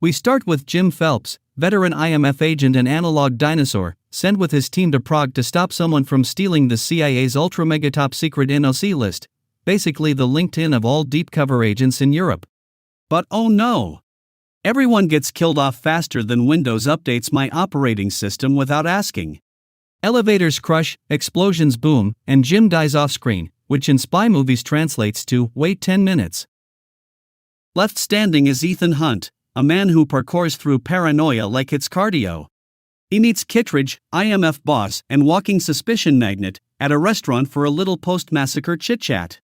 We start with Jim Phelps, veteran IMF agent and analog dinosaur, sent with his team to Prague to stop someone from stealing the CIA's ultra-mega top secret NOC list, basically the LinkedIn of all deep cover agents in Europe. But oh no! Everyone gets killed off faster than Windows updates my operating system without asking. Elevators crush, explosions boom, and Jim dies off-screen, which in spy movies translates to, wait 10 minutes. Left standing is Ethan Hunt, a man who parkours through paranoia like it's cardio. He meets Kittredge, IMF boss and walking suspicion magnet, at a restaurant for a little post-massacre chit-chat.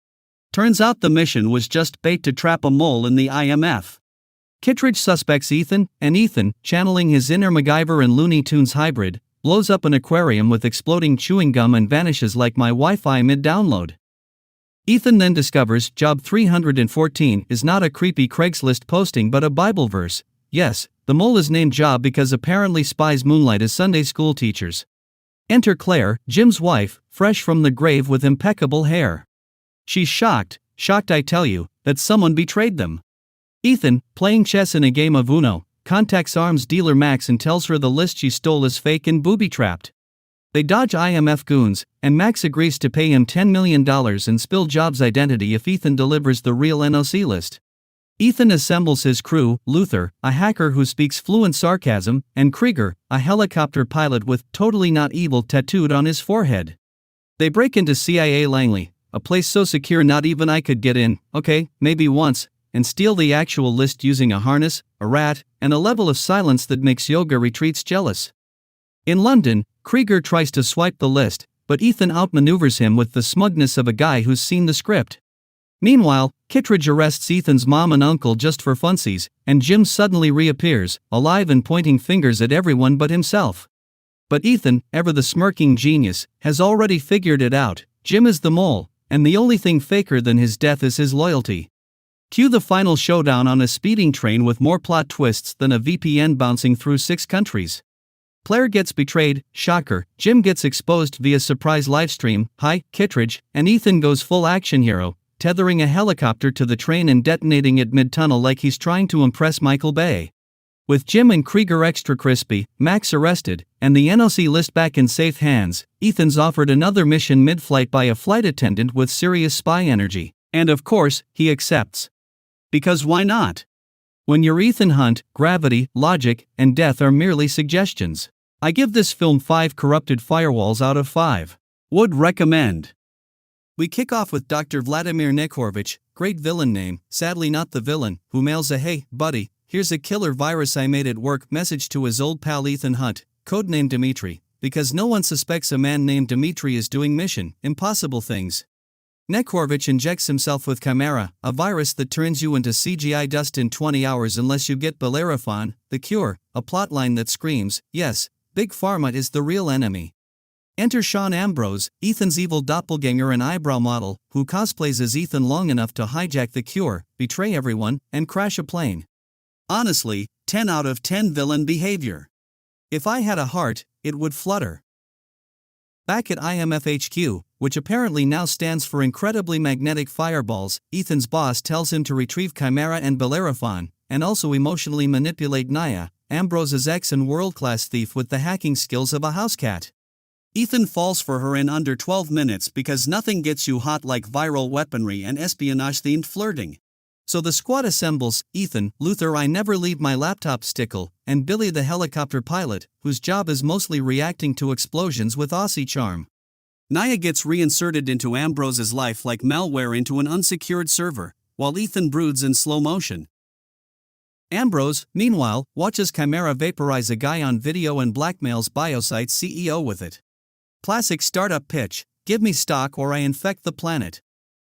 Turns out the mission was just bait to trap a mole in the IMF. Kittredge suspects Ethan, and Ethan, channeling his inner MacGyver and Looney Tunes hybrid, blows up an aquarium with exploding chewing gum and vanishes like my Wi-Fi mid-download. Ethan then discovers Job 314 is not a creepy Craigslist posting but a Bible verse. Yes, the mole is named Job because apparently spies moonlight as Sunday school teachers. Enter Claire, Jim's wife, fresh from the grave with impeccable hair. She's shocked I tell you, that someone betrayed them. Ethan, playing chess in a game of Uno, contacts arms dealer Max and tells her the list she stole is fake and booby-trapped. They dodge IMF goons, and Max agrees to pay him $10 million and spill Job's identity if Ethan delivers the real NOC list. Ethan assembles his crew, Luther, a hacker who speaks fluent sarcasm, and Krieger, a helicopter pilot with "totally not evil" tattooed on his forehead. They break into CIA Langley, a place so secure not even I could get in, okay, maybe once, and steal the actual list using a harness, a rat, and a level of silence that makes yoga retreats jealous. In London, Krieger tries to swipe the list, but Ethan outmaneuvers him with the smugness of a guy who's seen the script. Meanwhile, Kittredge arrests Ethan's mom and uncle just for funsies, and Jim suddenly reappears, alive and pointing fingers at everyone but himself. But Ethan, ever the smirking genius, has already figured it out. Jim is the mole, and the only thing faker than his death is his loyalty. Cue the final showdown on a speeding train with more plot twists than a VPN bouncing through 6 countries. Claire gets betrayed, shocker, Jim gets exposed via surprise livestream, hi, Kittredge, and Ethan goes full action hero, tethering a helicopter to the train and detonating it mid-tunnel like he's trying to impress Michael Bay. With Jim and Krieger extra crispy, Max arrested, and the NOC list back in safe hands, Ethan's offered another mission mid-flight by a flight attendant with serious spy energy, and of course, he accepts. Because why not? When you're Ethan Hunt, gravity, logic, and death are merely suggestions. I give this film 5 corrupted firewalls out of 5. Would recommend. We kick off with Dr. Vladimir Nekhorovich, great villain name, sadly not the villain, who mails a "Hey, buddy, here's a killer virus I made at work" message to his old pal Ethan Hunt, codenamed Dimitri, because no one suspects a man named Dimitri is doing mission impossible things. Nekhorovich injects himself with Chimera, a virus that turns you into CGI dust in 20 hours unless you get Bellerophon, the cure, a plotline that screams, yes, Big Pharma is the real enemy. Enter Sean Ambrose, Ethan's evil doppelganger and eyebrow model, who cosplays as Ethan long enough to hijack the cure, betray everyone, and crash a plane. Honestly, 10 out of 10 villain behavior. If I had a heart, it would flutter. Back at IMF HQ, which apparently now stands for Incredibly Magnetic Fireballs, Ethan's boss tells him to retrieve Chimera and Bellerophon, and also emotionally manipulate Naya, Ambrose's ex and world-class thief with the hacking skills of a house cat. Ethan falls for her in under 12 minutes because nothing gets you hot like viral weaponry and espionage-themed flirting. So the squad assembles, Ethan, Luther I never leave my laptop stickle, and Billy the helicopter pilot, whose job is mostly reacting to explosions with Aussie charm. Naya gets reinserted into Ambrose's life like malware into an unsecured server, while Ethan broods in slow motion. Ambrose, meanwhile, watches Chimera vaporize a guy on video and blackmails Biosite's CEO with it. Classic startup pitch, give me stock or I infect the planet.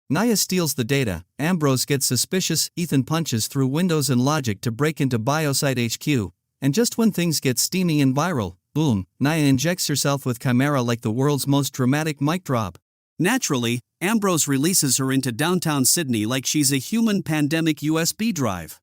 Naya steals the data, Ambrose gets suspicious, Ethan punches through Windows and Logic to break into Biosite HQ, and just when things get steamy and viral, boom, Naya injects herself with Chimera like the world's most dramatic mic drop. Naturally, Ambrose releases her into downtown Sydney like she's a human pandemic USB drive.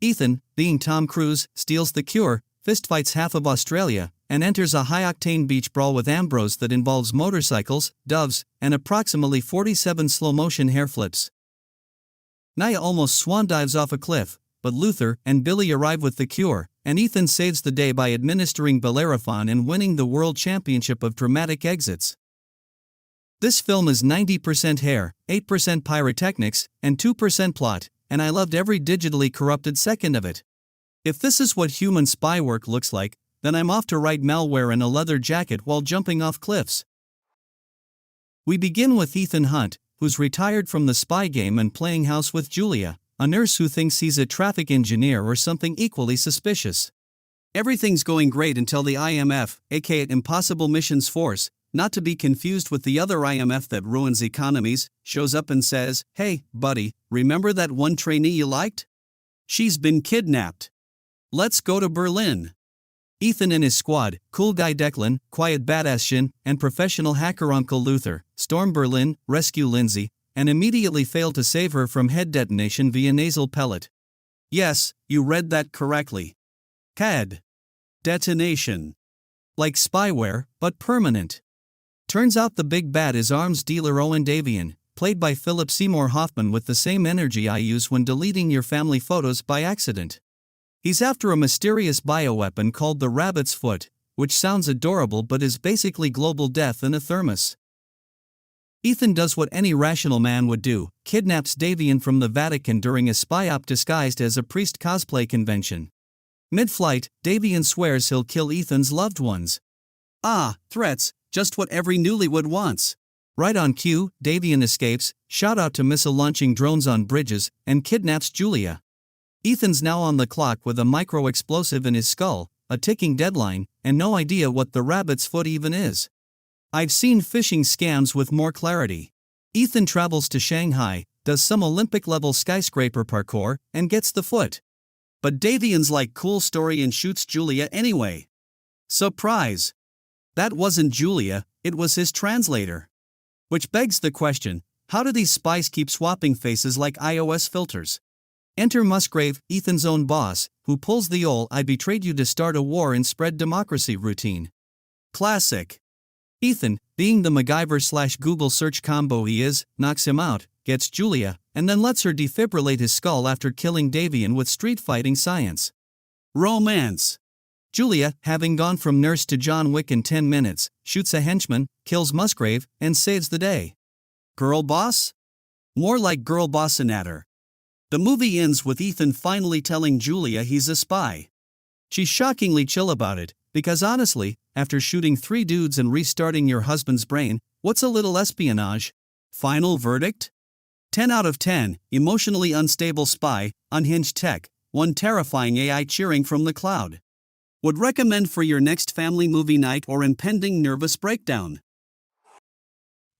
Ethan, being Tom Cruise, steals the cure, fistfights half of Australia, and enters a high-octane beach brawl with Ambrose that involves motorcycles, doves, and approximately 47 slow-motion hair flips. Naya almost swan dives off a cliff, but Luther and Billy arrive with the cure, and Ethan saves the day by administering Bellerophon and winning the World Championship of Dramatic Exits. This film is 90% hair, 8% pyrotechnics, and 2% plot, and I loved every digitally corrupted second of it. If this is what human spy work looks like, then I'm off to write malware in a leather jacket while jumping off cliffs. We begin with Ethan Hunt, who's retired from the spy game and playing house with Julia, a nurse who thinks he's a traffic engineer or something equally suspicious. Everything's going great until the IMF, aka Impossible Missions Force, not to be confused with the other IMF that ruins economies, shows up and says, "Hey, buddy, remember that one trainee you liked? She's been kidnapped. Let's go to Berlin." Ethan and his squad, cool guy Declan, quiet badass Shin, and professional hacker Uncle Luther, storm Berlin, rescue Lindsay, and immediately fail to save her from head detonation via nasal pellet. Yes, you read that correctly. CAD. Detonation. Like spyware, but permanent. Turns out the big bad is arms dealer Owen Davian, played by Philip Seymour Hoffman with the same energy I use when deleting your family photos by accident. He's after a mysterious bioweapon called the Rabbit's Foot, which sounds adorable but is basically global death in a thermos. Ethan does what any rational man would do, kidnaps Davian from the Vatican during a spy op disguised as a priest cosplay convention. Mid-flight, Davian swears he'll kill Ethan's loved ones. Threats, just what every newlywed wants. Right on cue, Davian escapes, shout out to missile-launching drones on bridges, and kidnaps Julia. Ethan's now on the clock with a micro-explosive in his skull, a ticking deadline, and no idea what the Rabbit's Foot even is. I've seen phishing scams with more clarity. Ethan travels to Shanghai, does some Olympic-level skyscraper parkour, and gets the foot. But Davian's like cool story and shoots Julia anyway. Surprise! That wasn't Julia, it was his translator. Which begs the question, how do these spies keep swapping faces like iOS filters? Enter Musgrave, Ethan's own boss, who pulls the "I betrayed you to start a war and spread democracy" routine. Classic. Ethan, being the MacGyver/Google search combo he is, knocks him out, gets Julia, and then lets her defibrillate his skull after killing Davian with street fighting science. Romance. Julia, having gone from nurse to John Wick in 10 minutes, shoots a henchman, kills Musgrave, and saves the day. Girl boss? More like girl bossinator. The movie ends with Ethan finally telling Julia he's a spy. She's shockingly chill about it, because honestly, after shooting 3 dudes and restarting your husband's brain, what's a little espionage? Final verdict? 10 out of 10, emotionally unstable spy, unhinged tech, one terrifying AI cheering from the cloud. Would recommend for your next family movie night or impending nervous breakdown.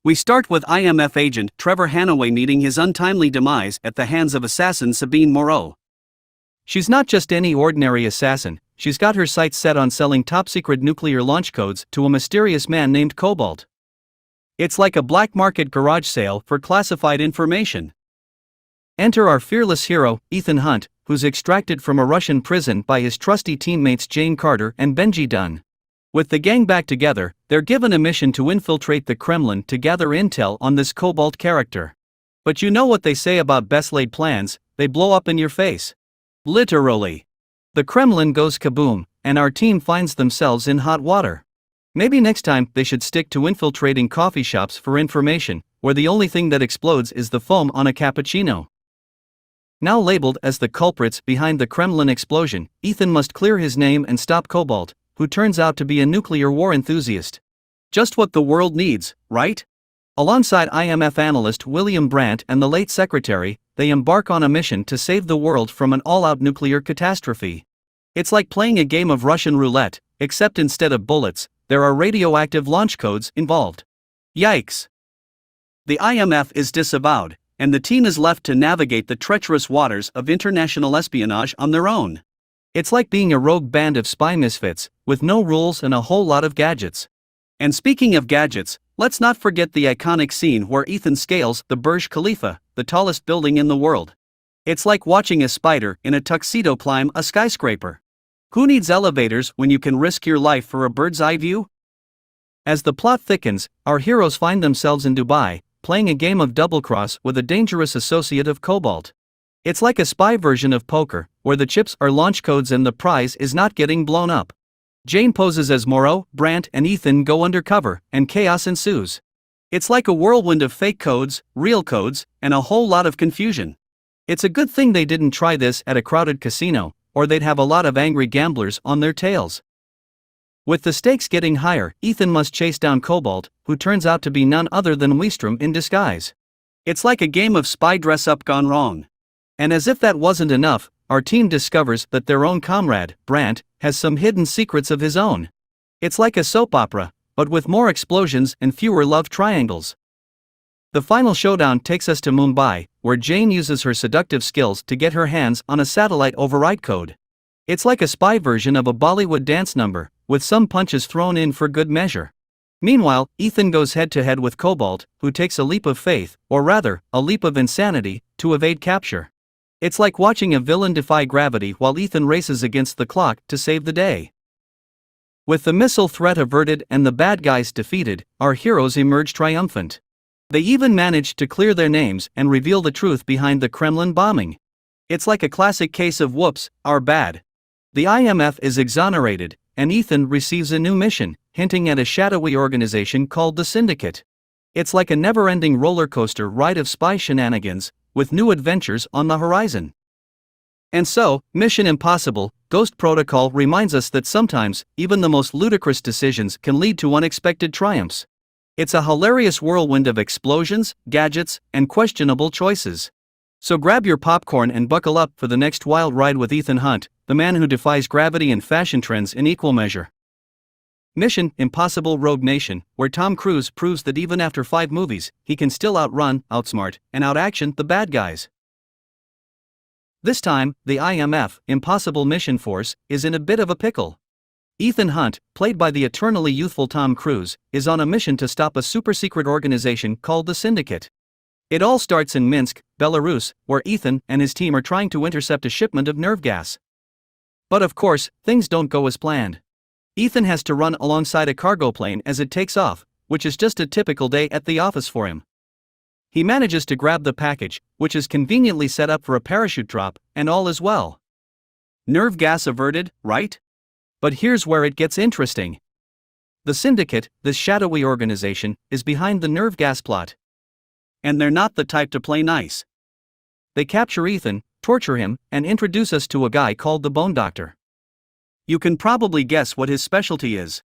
We start with IMF agent Trevor Hannaway meeting his untimely demise at the hands of assassin Sabine Moreau. She's not just any ordinary assassin, she's got her sights set on selling top-secret nuclear launch codes to a mysterious man named Cobalt. It's like a black market garage sale for classified information. Enter our fearless hero, Ethan Hunt, who's extracted from a Russian prison by his trusty teammates Jane Carter and Benji Dunn. With the gang back together, they're given a mission to infiltrate the Kremlin to gather intel on this Cobalt character. But you know what they say about best-laid plans, they blow up in your face. Literally. The Kremlin goes kaboom, and our team finds themselves in hot water. Maybe next time they should stick to infiltrating coffee shops for information, where the only thing that explodes is the foam on a cappuccino. Now labeled as the culprits behind the Kremlin explosion, Ethan must clear his name and stop Cobalt, who turns out to be a nuclear war enthusiast. Just what the world needs, right? Alongside IMF analyst William Brandt and the late secretary, they embark on a mission to save the world from an all-out nuclear catastrophe. It's like playing a game of Russian roulette, except instead of bullets, there are radioactive launch codes involved. Yikes! The IMF is disavowed, and the team is left to navigate the treacherous waters of international espionage on their own. It's like being a rogue band of spy misfits, with no rules and a whole lot of gadgets. And speaking of gadgets, let's not forget the iconic scene where Ethan scales the Burj Khalifa, the tallest building in the world. It's like watching a spider in a tuxedo climb a skyscraper. Who needs elevators when you can risk your life for a bird's eye view? As the plot thickens, our heroes find themselves in Dubai, playing a game of double-cross with a dangerous associate of Cobalt. It's like a spy version of poker, where the chips are launch codes and the prize is not getting blown up. Jane poses as Morrow, Brant and Ethan go undercover, and chaos ensues. It's like a whirlwind of fake codes, real codes, and a whole lot of confusion. It's a good thing they didn't try this at a crowded casino, or they'd have a lot of angry gamblers on their tails. With the stakes getting higher, Ethan must chase down Cobalt, who turns out to be none other than Weestrom in disguise. It's like a game of spy dress-up gone wrong. And as if that wasn't enough, our team discovers that their own comrade, Brant, has some hidden secrets of his own. It's like a soap opera, but with more explosions and fewer love triangles. The final showdown takes us to Mumbai, where Jane uses her seductive skills to get her hands on a satellite override code. It's like a spy version of a Bollywood dance number, with some punches thrown in for good measure. Meanwhile, Ethan goes head-to-head with Cobalt, who takes a leap of faith, or rather, a leap of insanity, to evade capture. It's like watching a villain defy gravity while Ethan races against the clock to save the day. With the missile threat averted and the bad guys defeated, our heroes emerge triumphant. They even managed to clear their names and reveal the truth behind the Kremlin bombing. It's like a classic case of whoops, our bad. The IMF is exonerated, and Ethan receives a new mission, hinting at a shadowy organization called the Syndicate. It's like a never-ending roller coaster ride of spy shenanigans, with new adventures on the horizon. And so, Mission Impossible: Ghost Protocol reminds us that sometimes, even the most ludicrous decisions can lead to unexpected triumphs. It's a hilarious whirlwind of explosions, gadgets, and questionable choices. So grab your popcorn and buckle up for the next wild ride with Ethan Hunt, the man who defies gravity and fashion trends in equal measure. Mission Impossible: Rogue Nation, where Tom Cruise proves that even after 5 movies, he can still outrun, outsmart, and outaction the bad guys. This time, the IMF, Impossible Mission Force, is in a bit of a pickle. Ethan Hunt, played by the eternally youthful Tom Cruise, is on a mission to stop a super-secret organization called the Syndicate. It all starts in Minsk, Belarus, where Ethan and his team are trying to intercept a shipment of nerve gas. But of course, things don't go as planned. Ethan has to run alongside a cargo plane as it takes off, which is just a typical day at the office for him. He manages to grab the package, which is conveniently set up for a parachute drop, and all is well. Nerve gas averted, right? But here's where it gets interesting. The Syndicate, this shadowy organization, is behind the nerve gas plot. And they're not the type to play nice. They capture Ethan, torture him, and introduce us to a guy called the Bone Doctor. You can probably guess what his specialty is.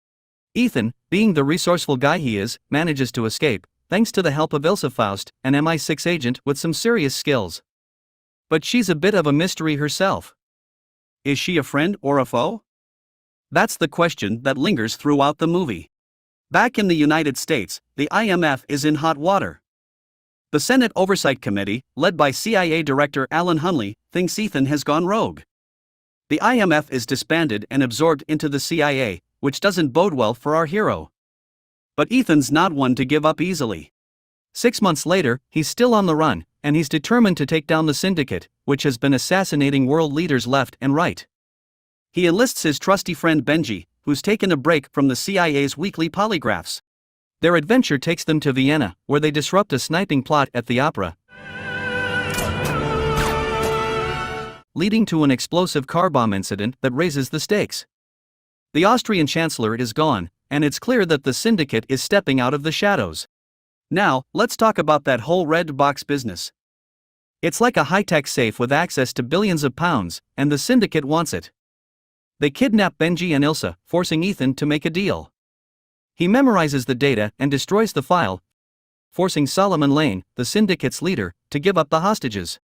Ethan, being the resourceful guy he is, manages to escape, thanks to the help of Ilsa Faust, an MI6 agent with some serious skills. But she's a bit of a mystery herself. Is she a friend or a foe? That's the question that lingers throughout the movie. Back in the United States, the IMF is in hot water. The Senate Oversight Committee, led by CIA Director Alan Hunley, thinks Ethan has gone rogue. The IMF is disbanded and absorbed into the CIA, which doesn't bode well for our hero. But Ethan's not one to give up easily. 6 months later, he's still on the run, and he's determined to take down the Syndicate, which has been assassinating world leaders left and right. He enlists his trusty friend Benji, who's taken a break from the CIA's weekly polygraphs. Their adventure takes them to Vienna, where they disrupt a sniping plot at the opera, leading to an explosive car bomb incident that raises the stakes. The Austrian chancellor is gone, and it's clear that the Syndicate is stepping out of the shadows. Now, let's talk about that whole red box business. It's like a high-tech safe with access to billions of pounds, and the Syndicate wants it. They kidnap Benji and Ilsa, forcing Ethan to make a deal. He memorizes the data and destroys the file, forcing Solomon Lane, the Syndicate's leader, to give up the hostages.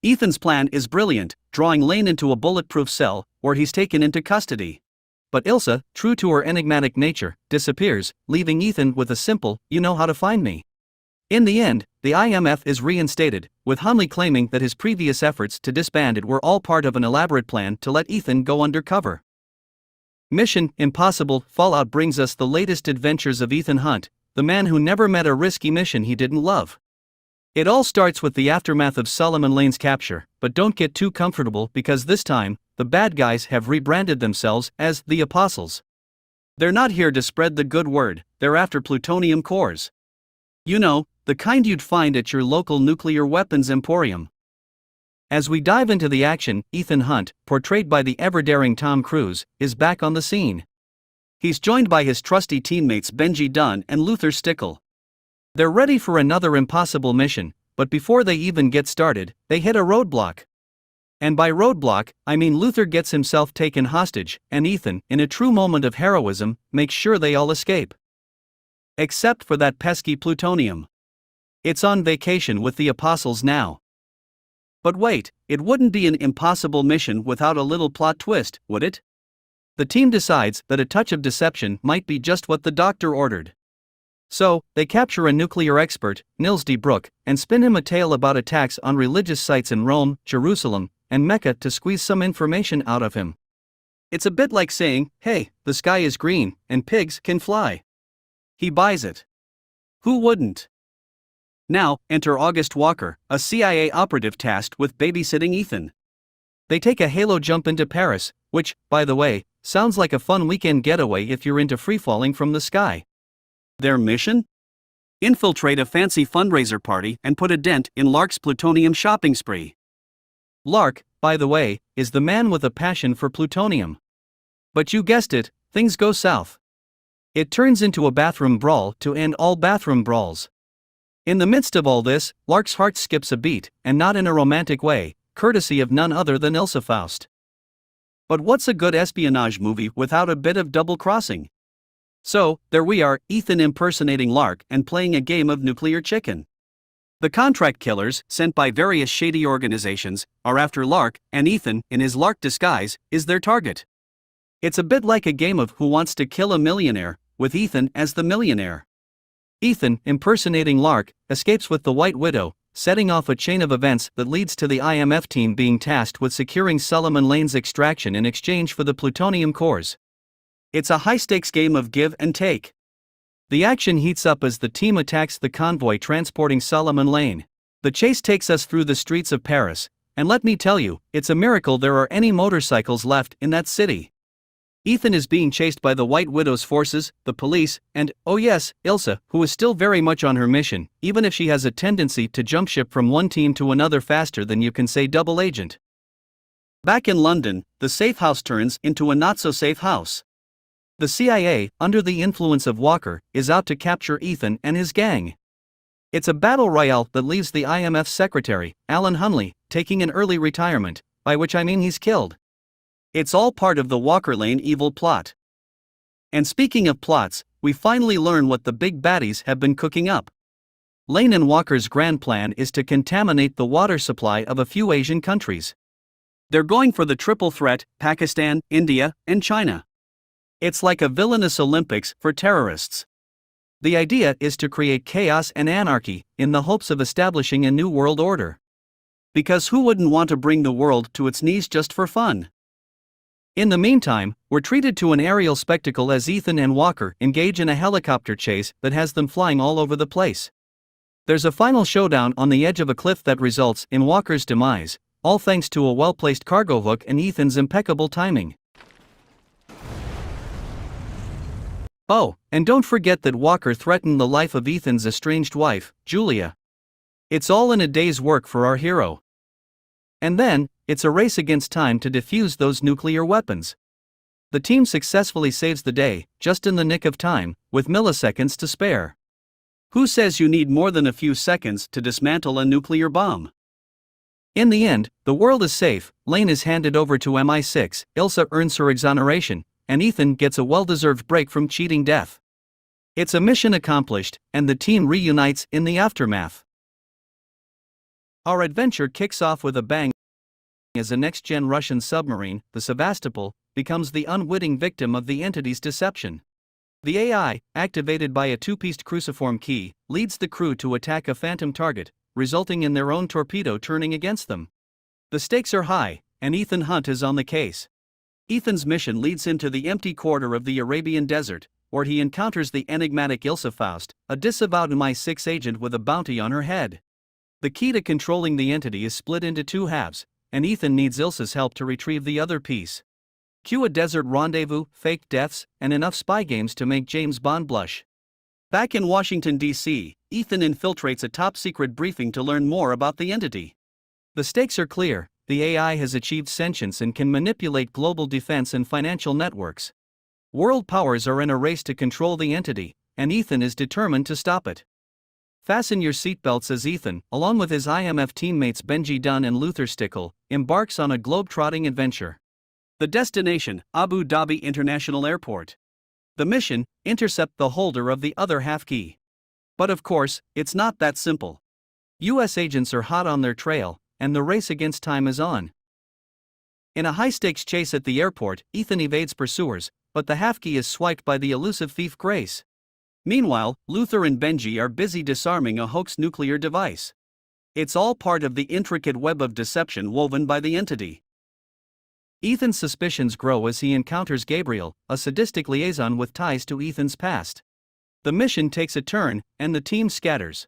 Ethan's plan is brilliant, drawing Lane into a bulletproof cell, where he's taken into custody. But Ilsa, true to her enigmatic nature, disappears, leaving Ethan with a simple, "You know how to find me." In the end, the IMF is reinstated, with Hunley claiming that his previous efforts to disband it were all part of an elaborate plan to let Ethan go undercover. Mission Impossible: Fallout brings us the latest adventures of Ethan Hunt, the man who never met a risky mission he didn't love. It all starts with the aftermath of Solomon Lane's capture, but don't get too comfortable because this time, the bad guys have rebranded themselves as the Apostles. They're not here to spread the good word, they're after plutonium cores. You know, the kind you'd find at your local nuclear weapons emporium. As we dive into the action, Ethan Hunt, portrayed by the ever-daring Tom Cruise, is back on the scene. He's joined by his trusty teammates Benji Dunn and Luther Stickle. They're ready for another impossible mission, but before they even get started, they hit a roadblock. And by roadblock, I mean Luther gets himself taken hostage, and Ethan, in a true moment of heroism, makes sure they all escape. Except for that pesky plutonium. It's on vacation with the apostles now. But wait, it wouldn't be an impossible mission without a little plot twist, would it? The team decides that a touch of deception might be just what the doctor ordered. So, they capture a nuclear expert, Nils de Broek, and spin him a tale about attacks on religious sites in Rome, Jerusalem, and Mecca to squeeze some information out of him. It's a bit like saying, hey, the sky is green, and pigs can fly. He buys it. Who wouldn't? Now, enter August Walker, a CIA operative tasked with babysitting Ethan. They take a halo jump into Paris, which, by the way, sounds like a fun weekend getaway if you're into free-falling from the sky. Their mission? Infiltrate a fancy fundraiser party and put a dent in Lark's plutonium shopping spree. Lark, by the way, is the man with a passion for plutonium. But you guessed it, things go south. It turns into a bathroom brawl to end all bathroom brawls. In the midst of all this, Lark's heart skips a beat, and not in a romantic way, courtesy of none other than Ilsa Faust. But what's a good espionage movie without a bit of double-crossing? So, there we are, Ethan impersonating Lark and playing a game of nuclear chicken. The contract killers, sent by various shady organizations, are after Lark, and Ethan, in his Lark disguise, is their target. It's a bit like a game of Who Wants to Kill a Millionaire, with Ethan as the millionaire. Ethan, impersonating Lark, escapes with the White Widow, setting off a chain of events that leads to the IMF team being tasked with securing Solomon Lane's extraction in exchange for the plutonium cores. It's a high-stakes game of give and take. The action heats up as the team attacks the convoy transporting Solomon Lane. The chase takes us through the streets of Paris, and let me tell you, it's a miracle there are any motorcycles left in that city. Ethan is being chased by the White Widow's forces, the police, and, oh yes, Ilsa, who is still very much on her mission, even if she has a tendency to jump ship from one team to another faster than you can say double agent. Back in London, the safe house turns into a not-so-safe house. The CIA, under the influence of Walker, is out to capture Ethan and his gang. It's a battle royale that leaves the IMF secretary, Alan Hunley, taking an early retirement, by which I mean he's killed. It's all part of the Walker Lane evil plot. And speaking of plots, we finally learn what the big baddies have been cooking up. Lane and Walker's grand plan is to contaminate the water supply of a few Asian countries. They're going for the triple threat, Pakistan, India, and China. It's like a villainous Olympics for terrorists. The idea is to create chaos and anarchy, in the hopes of establishing a new world order. Because who wouldn't want to bring the world to its knees just for fun? In the meantime, we're treated to an aerial spectacle as Ethan and Walker engage in a helicopter chase that has them flying all over the place. There's a final showdown on the edge of a cliff that results in Walker's demise, all thanks to a well-placed cargo hook and Ethan's impeccable timing. Oh, and don't forget that Walker threatened the life of Ethan's estranged wife, Julia. It's all in a day's work for our hero. And then, it's a race against time to defuse those nuclear weapons. The team successfully saves the day, just in the nick of time, with milliseconds to spare. Who says you need more than a few seconds to dismantle a nuclear bomb? In the end, the world is safe, Lane is handed over to MI6, Ilsa earns her exoneration, and Ethan gets a well-deserved break from cheating death. It's a mission accomplished, and the team reunites in the aftermath. Our adventure kicks off with a bang as a next-gen Russian submarine, the Sevastopol, becomes the unwitting victim of the entity's deception. The AI, activated by a two-pieced cruciform key, leads the crew to attack a phantom target, resulting in their own torpedo turning against them. The stakes are high, and Ethan Hunt is on the case. Ethan's mission leads him to the empty quarter of the Arabian desert, where he encounters the enigmatic Ilsa Faust, a disavowed MI6 agent with a bounty on her head. The key to controlling the entity is split into two halves, and Ethan needs Ilsa's help to retrieve the other piece. Cue a desert rendezvous, fake deaths, and enough spy games to make James Bond blush. Back in Washington, D.C., Ethan infiltrates a top-secret briefing to learn more about the entity. The stakes are clear: the AI has achieved sentience and can manipulate global defense and financial networks. World powers are in a race to control the entity, and Ethan is determined to stop it. Fasten your seatbelts as Ethan, along with his IMF teammates Benji Dunn and Luther Stickle, embarks on a globe-trotting adventure. The destination, Abu Dhabi International Airport. The mission, intercept the holder of the other half key. But of course, it's not that simple. US agents are hot on their trail, and the race against time is on. In a high-stakes chase at the airport, Ethan evades pursuers, but the half key is swiped by the elusive thief Grace. Meanwhile, Luther and Benji are busy disarming a hoax nuclear device. It's all part of the intricate web of deception woven by the entity. Ethan's suspicions grow as he encounters Gabriel, a sadistic liaison with ties to Ethan's past. The mission takes a turn, and the team scatters.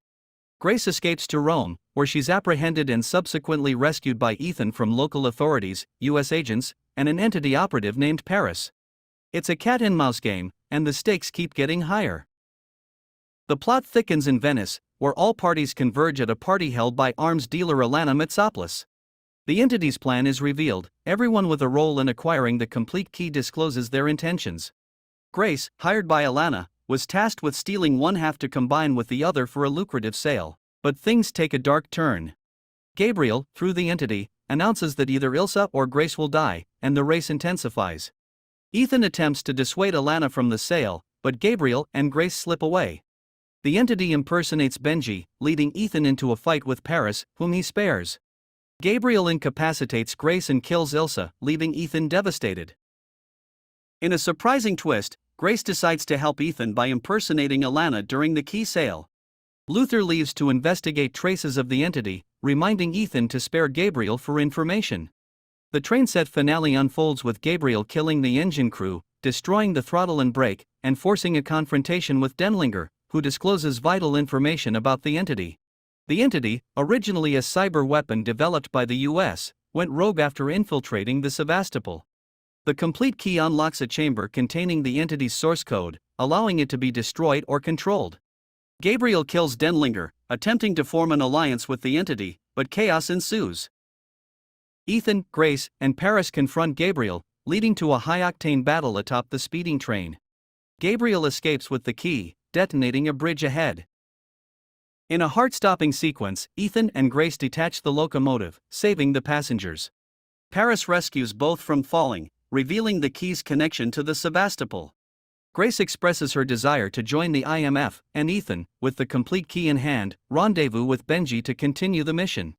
Grace escapes to Rome, where she's apprehended and subsequently rescued by Ethan from local authorities, US agents, and an entity operative named Paris. It's a cat-and-mouse game, and the stakes keep getting higher. The plot thickens in Venice, where all parties converge at a party held by arms dealer Alana Mitsopoulos. The entity's plan is revealed. Everyone with a role in acquiring the complete key discloses their intentions. Grace, hired by Alana, was tasked with stealing one half to combine with the other for a lucrative sale. But things take a dark turn. Gabriel, through the entity, announces that either Ilsa or Grace will die, and the race intensifies. Ethan attempts to dissuade Alana from the sale, but Gabriel and Grace slip away. The entity impersonates Benji, leading Ethan into a fight with Paris, whom he spares. Gabriel incapacitates Grace and kills Ilsa, leaving Ethan devastated. In a surprising twist, Grace decides to help Ethan by impersonating Alana during the key sale. Luther leaves to investigate traces of the entity, reminding Ethan to spare Gabriel for information. The train set finale unfolds with Gabriel killing the engine crew, destroying the throttle and brake, and forcing a confrontation with Denlinger, who discloses vital information about the entity. The entity, originally a cyber weapon developed by the US, went rogue after infiltrating the Sevastopol. The complete key unlocks a chamber containing the entity's source code, allowing it to be destroyed or controlled. Gabriel kills Denlinger, attempting to form an alliance with the entity, but chaos ensues. Ethan, Grace, and Paris confront Gabriel, leading to a high-octane battle atop the speeding train. Gabriel escapes with the key, detonating a bridge ahead. In a heart-stopping sequence, Ethan and Grace detach the locomotive, saving the passengers. Paris rescues both from falling, revealing the key's connection to the Sevastopol. Grace expresses her desire to join the IMF, and Ethan, with the complete key in hand, rendezvous with Benji to continue the mission.